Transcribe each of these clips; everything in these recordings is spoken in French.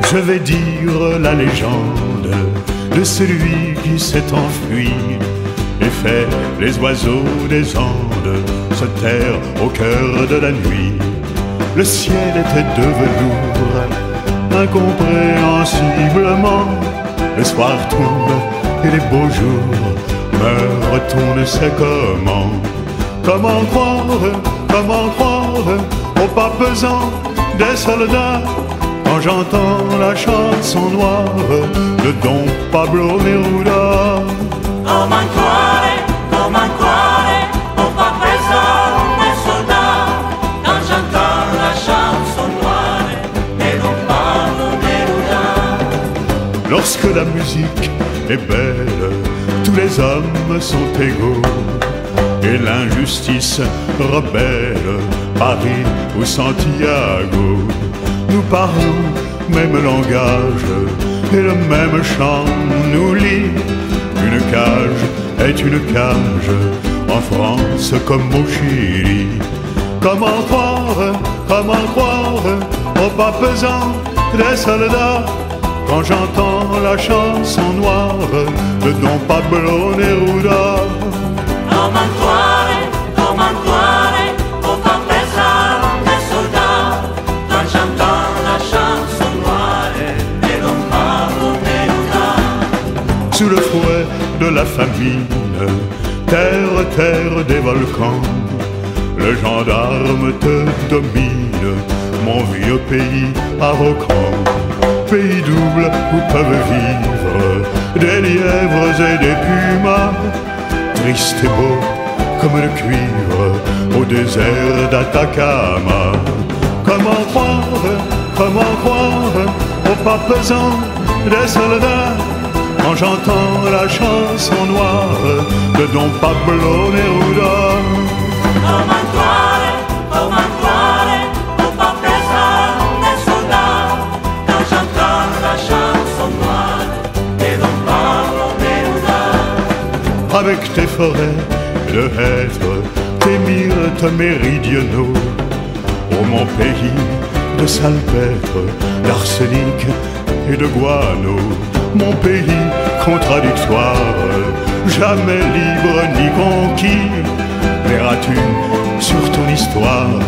Je vais dire la légende de celui qui s'est enfui et fait les oiseaux des Andes se taire au cœur de la nuit. Le ciel était de velours, incompréhensiblement. Le soir tombe et les beaux jours meurent, on ne sait comment. Comment croire au pas pesant des soldats quand j'entends la chanson noire de Don Pablo Neruda. Comment croire au pas pesant des soldats quand j'entends la chanson noire de Don Pablo Neruda. Lorsque la musique est belle, tous les hommes sont égaux et l'injustice rebelle, Paris ou Santiago. Nous parlons même langage et le même chant nous lie. Une cage est une cage en France comme au Chili. Comment croire au pas pesant des soldats quand j'entends la chanson noire de Don Pablo Neruda. Comment croire au pas pesant des soldats quand j'entends la chanson noire de Don Pablo Neruda. Sous le fouet de la famine, terre des volcans, le gendarme te domine, mon vieux pays arrogant. Pays double où peuvent vivre des lièvres et des pumas, triste et beau comme le cuivre au désert d'Atacama. Comment croire au pas pesant des soldats quand j'entends la chanson noire de Don Pablo Neruda. Comment croire au pas pesant des soldats quand j'entends la chanson noire de Don Pablo Neruda. Avec tes forêts de hêtres, tes myrtes méridionaux, ô mon pays de salpêtre, d'arsenic et de guano, mon pays contradictoire, jamais libre ni conquis. Verras-tu sur ton histoire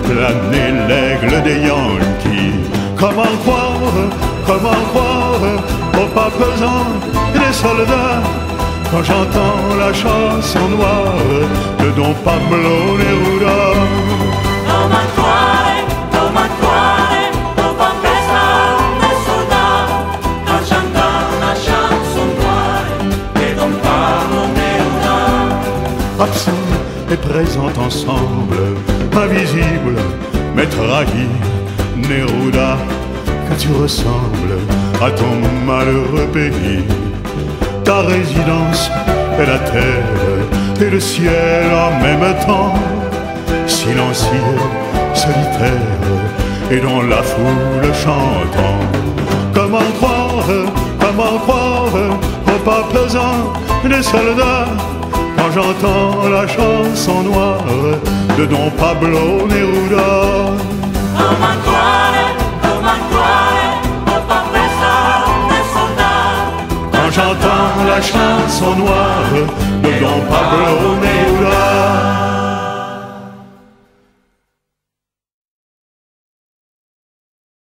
planer l'aigle des Yankees? Comment croire au pas pesant des soldats quand j'entends la chanson noire de Don Pablo Neruda? Comment croire au pas pesant des soldats quand j'entends la chanson noire de Don Pablo Neruda. Absent et présent ensemble, invisible mais trahi, Neruda, que tu ressembles à ton malheureux pays. Ta résidence est la terre et le ciel en même temps, silencieux, solitaire et dans la foule chantant. Comment croire au pas pesant des soldats quand j'entends la chanson noire de Don Pablo Neruda? Comment croire au pas pesant des soldats quand j'entends la chanson noire de Don Pablo Neruda?